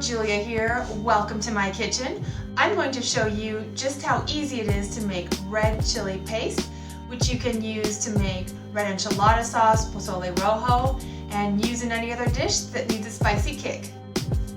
Julia here. Welcome to my kitchen. I'm going to show you just how easy it is to make red chili paste, which you can use to make red enchilada sauce, pozole rojo, and use in any other dish that needs a spicy kick.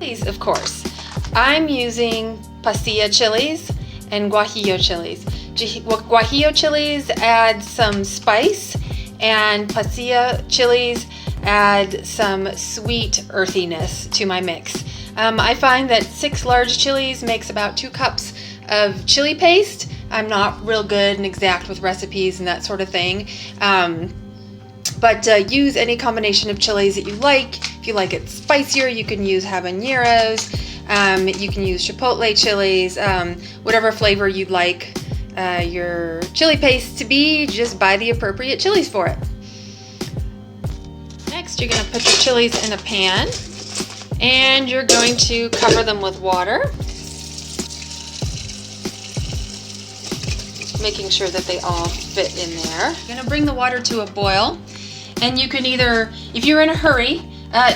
These, of course. I'm using pasilla chilies and guajillo chilies. Guajillo chilies add some spice, and pasilla chilies add some sweet earthiness to my mix. I find that 6 large chilies makes about 2 cups of chili paste. I'm not real good and exact with recipes and that sort of thing. But use any combination of chilies that you like. If you like it spicier, you can use habaneros. You can use chipotle chilies. Whatever flavor you'd like your chili paste to be, just buy the appropriate chilies for it. Next, you're going to put the chilies in a pan, and you're going to cover them with water, making sure that they all fit in there. You're going to bring the water to a boil, and you can either, if you're in a hurry,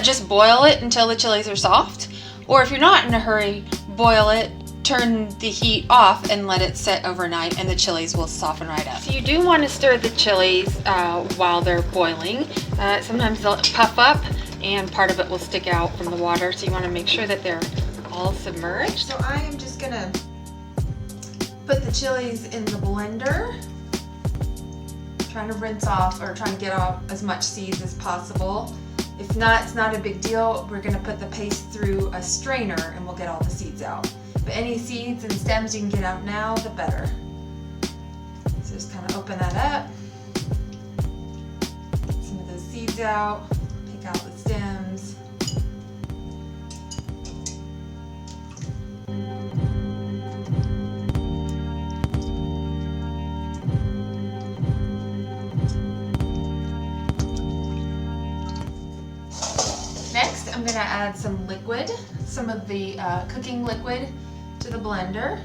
just boil it until the chilies are soft, or if you're not in a hurry, boil it, turn the heat off, and let it set overnight, and the chilies will soften right up. So you do want to stir the chilies while they're boiling. Sometimes they'll puff up and part of it will stick out from the water, so you want to make sure that they're all submerged. So I am just gonna put the chilies in the blender, trying to rinse off or trying to get off as much seeds as possible. If not, it's not a big deal. We're gonna put the paste through a strainer and we'll get all the seeds out. But any seeds and stems you can get out now, the better. So just kind of open that up. Get some of those seeds out, pick out the stems. Next, I'm going to add some liquid, some of the cooking liquid to the blender.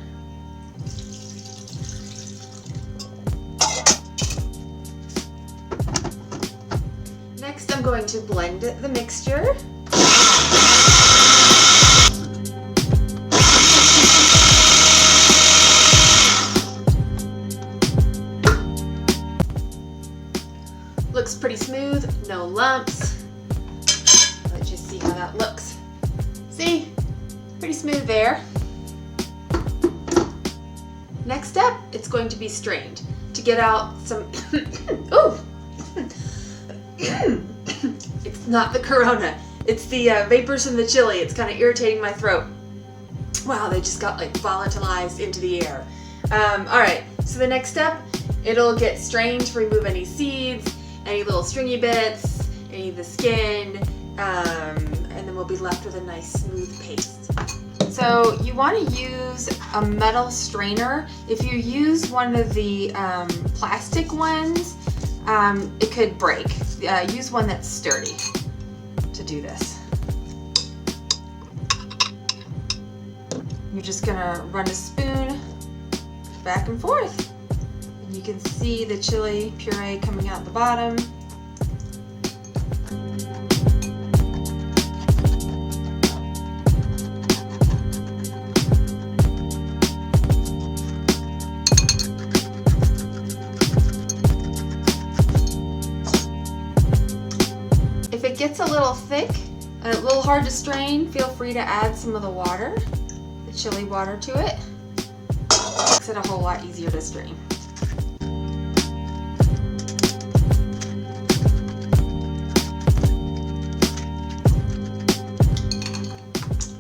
Next, I'm going to blend the mixture. Looks pretty smooth, no lumps. Let's just see how that looks. See? Pretty smooth there. Next step, it's going to be strained to get out some, ooh! It's not the corona, it's the vapors from the chili. It's kind of irritating my throat. Wow, they just got like volatilized into the air. Alright, so the next step, it'll get strained to remove any seeds, any little stringy bits, any of the skin, and then we'll be left with a nice smooth paste. So you want to use a metal strainer. If you use one of the plastic ones, it could break. Use one that's sturdy to do this. You're just gonna run a spoon back and forth. And you can see the chili puree coming out the bottom. If it gets a little thick, a little hard to strain, feel free to add some of the water, the chili water to it. Makes it a whole lot easier to strain.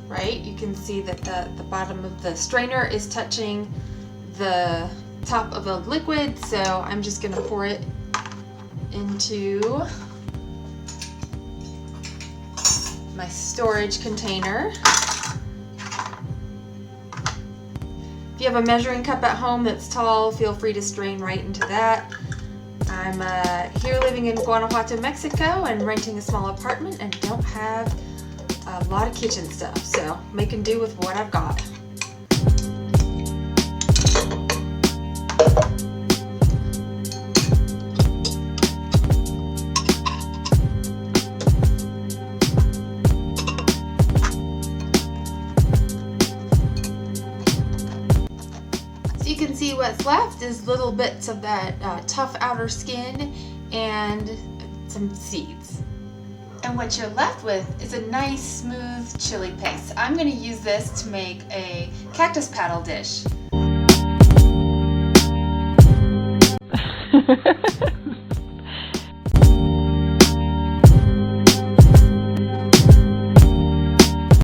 Right, you can see that the bottom of the strainer is touching the top of the liquid, so I'm just going to pour it into my storage container. If you have a measuring cup at home that's tall, feel free to strain right into that. I'm here living in Guanajuato, Mexico, and renting a small apartment and don't have a lot of kitchen stuff, so making do with what I've got. you can see what's left is little bits of that tough outer skin and some seeds. And what you're left with is a nice smooth chili paste. I'm going to use this to make a cactus paddle dish.